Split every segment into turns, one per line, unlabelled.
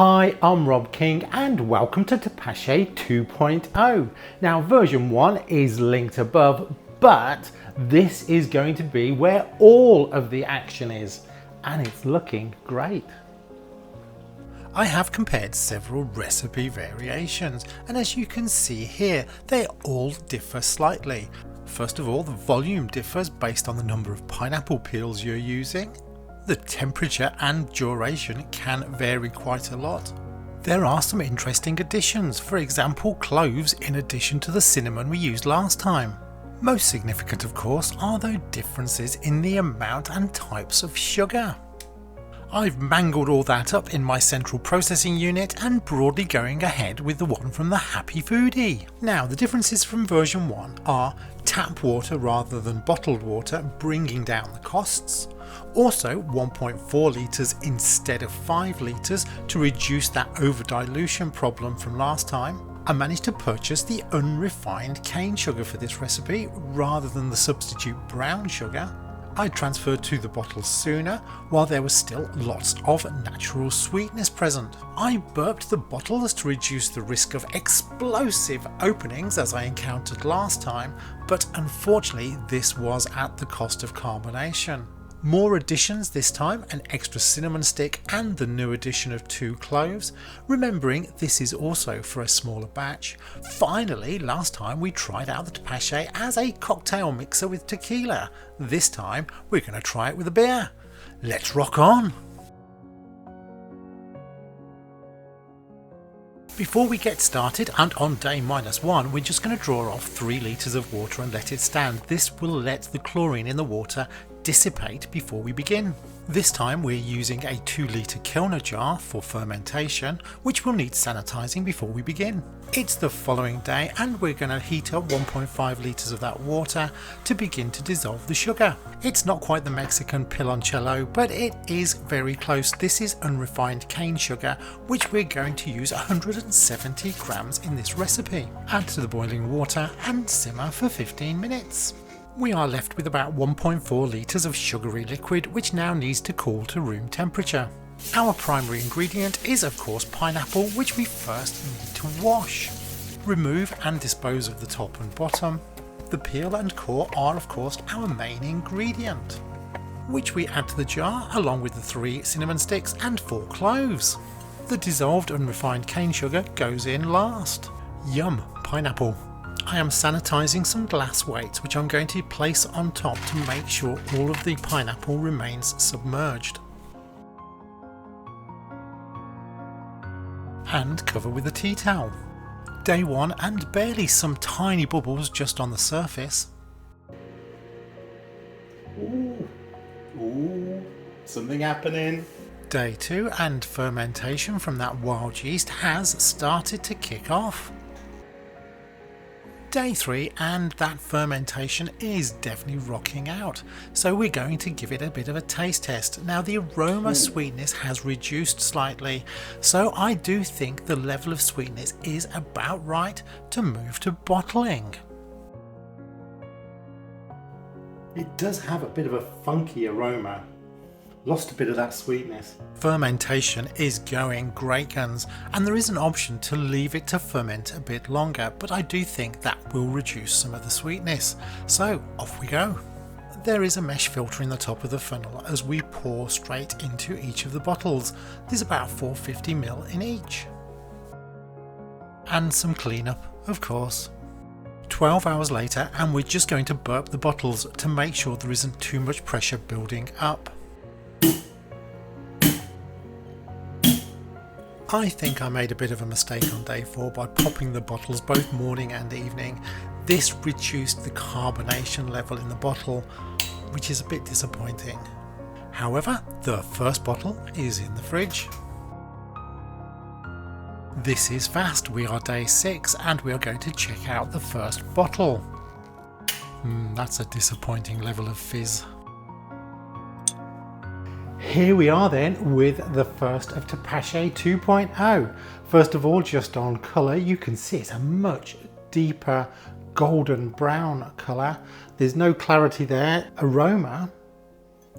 Hi, I'm Rob King and welcome to Tepache 2.0. Now version 1 is linked above, but this is going to be where all of the action is, and it's looking great. I have compared several recipe variations, and as you can see here, they all differ slightly. First of all, the volume differs based on the number of pineapple peels you're using. The temperature and duration can vary quite a lot. There are some interesting additions, for example cloves in addition to the cinnamon we used last time. Most significant of course are the differences in the amount and types of sugar. I've mangled all that up in my central processing unit and broadly going ahead with the one from the Happy Foodie. Now the differences from version 1 are tap water rather than bottled water, bringing down the costs. Also 1.4 litres instead of 5 litres to reduce that over dilution problem from last time. I managed to purchase the unrefined cane sugar for this recipe rather than the substitute brown sugar. I transferred to the bottles sooner while there was still lots of natural sweetness present. I burped the bottles to reduce the risk of explosive openings as I encountered last time, but unfortunately this was at the cost of carbonation. More additions this time, an extra cinnamon stick and the new addition of 2 cloves, remembering this is also for a smaller batch. Finally, last time we tried out the Tepache as a cocktail mixer with tequila. This time we're going to try it with a beer. Let's rock on! Before we get started, and on day -1, we're just going to draw off 3 litres of water and let it stand. This will let the chlorine in the water dissipate before we begin. This time we're using a 2 litre kilner jar for fermentation, which will need sanitising before we begin. It's the following day and we're going to heat up 1.5 litres of that water to begin to dissolve the sugar. It's not quite the Mexican piloncello, but it is very close. This is unrefined cane sugar, which we're going to use 170 grams in this recipe. Add to the boiling water and simmer for 15 minutes. We are left with about 1.4 litres of sugary liquid, which now needs to cool to room temperature. Our primary ingredient is of course pineapple, which we first need to wash. Remove and dispose of the top and bottom. The peel and core are of course our main ingredient, which we add to the jar along with the 3 cinnamon sticks and 4 cloves. The dissolved unrefined cane sugar goes in last. Yum, pineapple. I am sanitising some glass weights which I'm going to place on top to make sure all of the pineapple remains submerged. And cover with a tea towel. Day 1 and barely some tiny bubbles just on the surface. Ooh, something happening. Day 2 and fermentation from that wild yeast has started to kick off. Day 3 and that fermentation is definitely rocking out, so we're going to give it a bit of a taste test. Now the aroma sweetness has reduced slightly, so I do think the level of sweetness is about right to move to bottling. It does have a bit of a funky aroma. Lost a bit of that sweetness. Fermentation is going great guns, and there is an option to leave it to ferment a bit longer, but I do think that will reduce some of the sweetness. So off we go. There is a mesh filter in the top of the funnel as we pour straight into each of the bottles. There's about 450 ml in each. And some cleanup, of course. 12 hours later and we're just going to burp the bottles to make sure there isn't too much pressure building up. I think I made a bit of a mistake on day 4 by popping the bottles both morning and evening. This reduced the carbonation level in the bottle, which is a bit disappointing. However, the first bottle is in the fridge. This is fast. We are day 6 and we are going to check out the first bottle. That's a disappointing level of fizz. Here we are then with the first of Tepache 2.0. First of all, just on colour, you can see it's a much deeper golden brown colour. There's no clarity there. Aroma,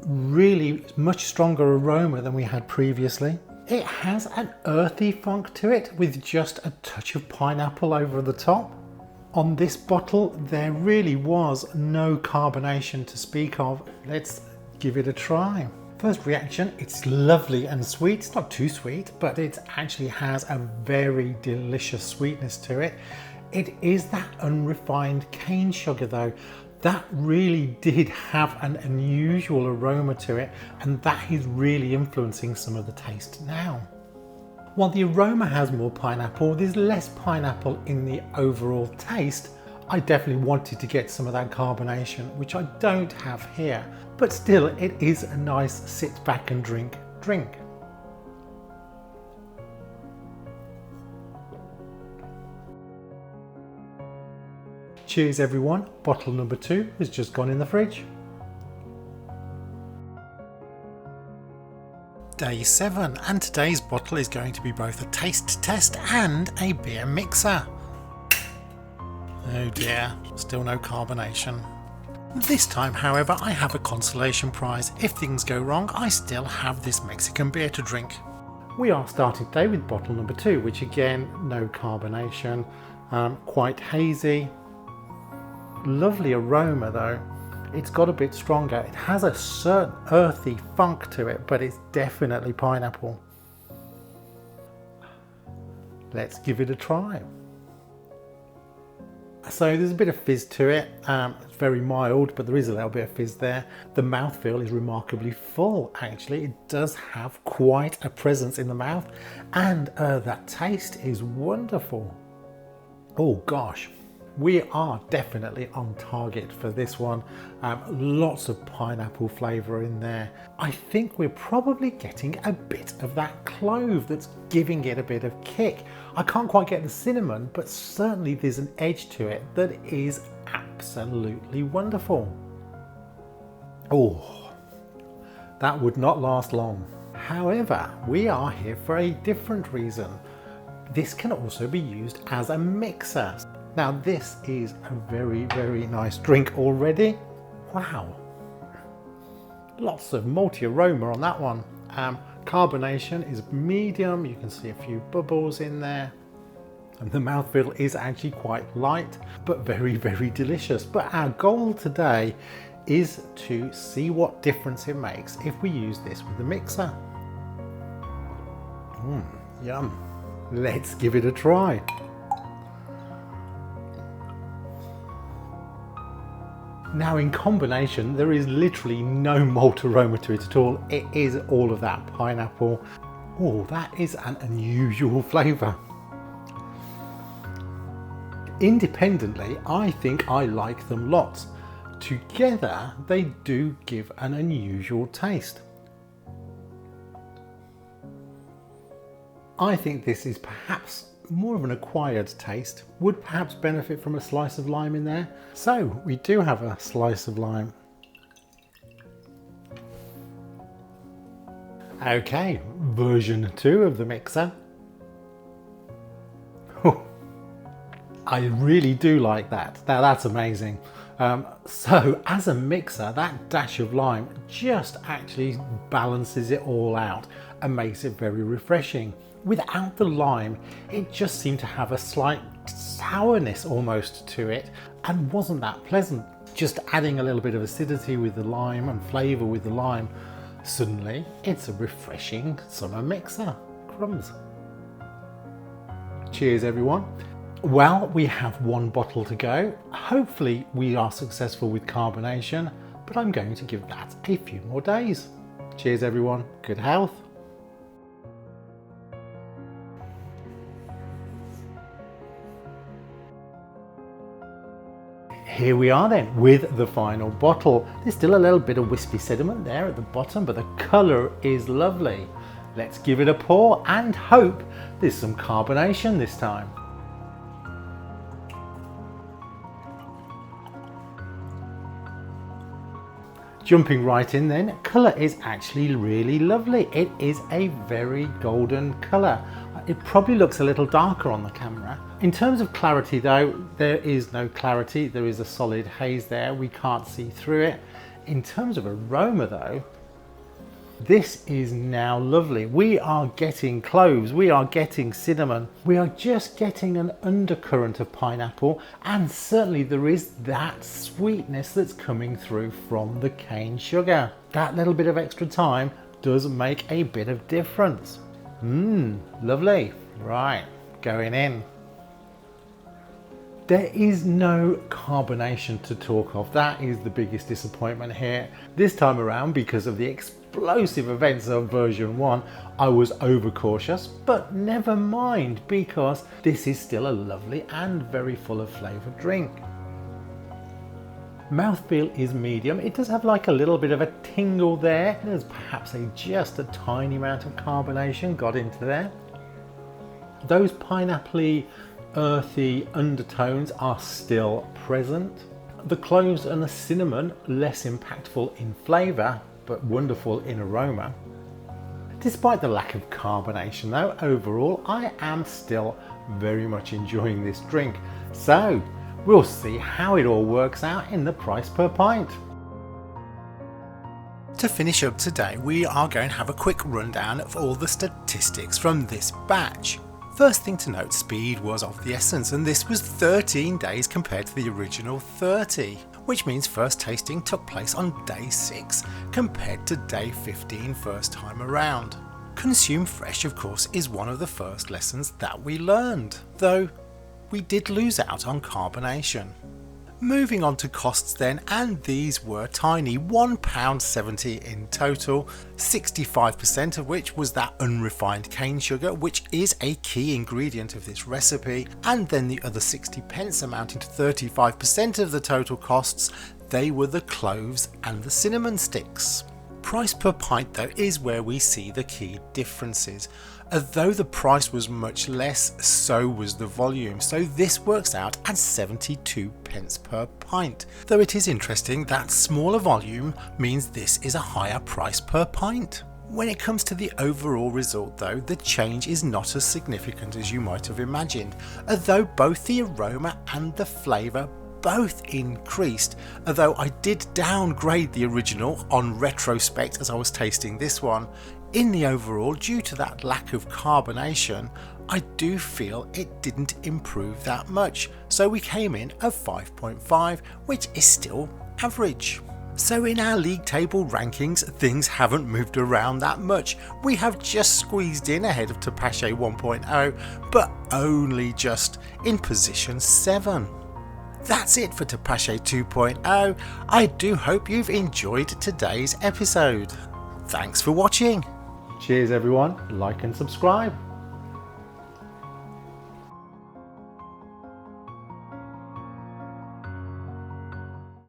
really much stronger aroma than we had previously. It has an earthy funk to it with just a touch of pineapple over the top. On this bottle, there really was no carbonation to speak of. Let's give it a try. First reaction, it's lovely and sweet. It's not too sweet, but it actually has a very delicious sweetness to it. It is that unrefined cane sugar though. That really did have an unusual aroma to it, and that is really influencing some of the taste now. While the aroma has more pineapple, there's less pineapple in the overall taste. I definitely wanted to get some of that carbonation, which I don't have here, but still it is a nice sit back and drink. Cheers everyone, bottle number 2 has just gone in the fridge. Day 7, and today's bottle is going to be both a taste test and a beer mixer. Oh dear, still no carbonation. This time however I have a consolation prize. If things go wrong I still have this Mexican beer to drink. We are starting today with bottle number 2, which again, no carbonation, quite hazy. Lovely aroma though. It's got a bit stronger. It has a certain earthy funk to it, but it's definitely pineapple. Let's give it a try. So there's a bit of fizz to it. It's very mild, but there is a little bit of fizz there. The mouthfeel is remarkably full actually. It does have quite a presence in the mouth, and that taste is wonderful. Oh gosh. We are definitely on target for this one. Lots of pineapple flavour in there. I think we're probably getting a bit of that clove that's giving it a bit of kick. I can't quite get the cinnamon, but certainly there's an edge to it that is absolutely wonderful. Oh, that would not last long. However, we are here for a different reason. This can also be used as a mixer. Now this is a very, very nice drink already. Wow. Lots of malty aroma on that one. Carbonation is medium. You can see a few bubbles in there. And the mouthfeel is actually quite light, but very, very delicious. But our goal today is to see what difference it makes if we use this with the mixer. Yum. Let's give it a try. Now in combination, there is literally no malt aroma to it at all. It is all of that pineapple. Oh, that is an unusual flavour. Independently, I think I like them lots. Together, they do give an unusual taste. I think this is perhaps more of an acquired taste, would perhaps benefit from a slice of lime in there. So we do have a slice of lime. Okay, version 2 of the mixer. Oh, I really do like that. Now that's amazing. So as a mixer, that dash of lime just actually balances it all out and makes it very refreshing. Without the lime, it just seemed to have a slight sourness almost to it and wasn't that pleasant. Just adding a little bit of acidity with the lime and flavour with the lime, suddenly it's a refreshing summer mixer. Crumbs. Cheers everyone. Well, we have one bottle to go. Hopefully we are successful with carbonation, but I'm going to give that a few more days. Cheers everyone, good health. Here we are then with the final bottle. There's still a little bit of wispy sediment there at the bottom, but the colour is lovely. Let's give it a pour and hope there's some carbonation this time. Jumping right in then, colour is actually really lovely. It is a very golden colour. It probably looks a little darker on the camera. In terms of clarity though, there is no clarity. There is a solid haze there. We can't see through it. In terms of aroma though, This is now lovely. We are getting cloves, we are getting cinnamon, we are just getting an undercurrent of pineapple, and certainly there is that sweetness that's coming through from the cane sugar. That little bit of extra time does make a bit of difference. Lovely. Right, going in. There is no carbonation to talk of. That is the biggest disappointment here. This time around, because of the explosive events of version 1, I was overcautious, but never mind, because this is still a lovely and very full of flavour drink. Mouthfeel is medium. It does have like a little bit of a tingle there. There's perhaps just a tiny amount of carbonation got into there. Those pineapple-y, earthy undertones are still present. The cloves and the cinnamon less impactful in flavour but wonderful in aroma. Despite the lack of carbonation though, overall I am still very much enjoying this drink, so we'll see how it all works out in the price per pint. To finish up today, we are going to have a quick rundown of all the statistics from this batch. First thing to note, speed was of the essence, and this was 13 days compared to the original 30, which means first tasting took place on day 6 compared to day 15 first time around. Consume fresh, of course, is one of the first lessons that we learned, though we did lose out on carbonation. Moving on to costs then, and these were tiny, £1.70 in total, 65% of which was that unrefined cane sugar, which is a key ingredient of this recipe, and then the other 60 pence amounting to 35% of the total costs, they were the cloves and the cinnamon sticks. Price per pint though is where we see the key differences. Although the price was much less, so was the volume, so this works out at 72 pence per pint. Though it is interesting that smaller volume means this is a higher price per pint. When it comes to the overall result though, the change is not as significant as you might have imagined, although both the aroma and the flavour both increased, although I did downgrade the original on retrospect as I was tasting this one. In the overall, due to that lack of carbonation, I do feel it didn't improve that much, so we came in at 5.5, which is still average. So in our league table rankings, things haven't moved around that much. We have just squeezed in ahead of Tepache 1.0, but only just in position 7. That's it for Tepache 2.0. I do hope you've enjoyed today's episode. Thanks for watching. Cheers everyone, like and subscribe.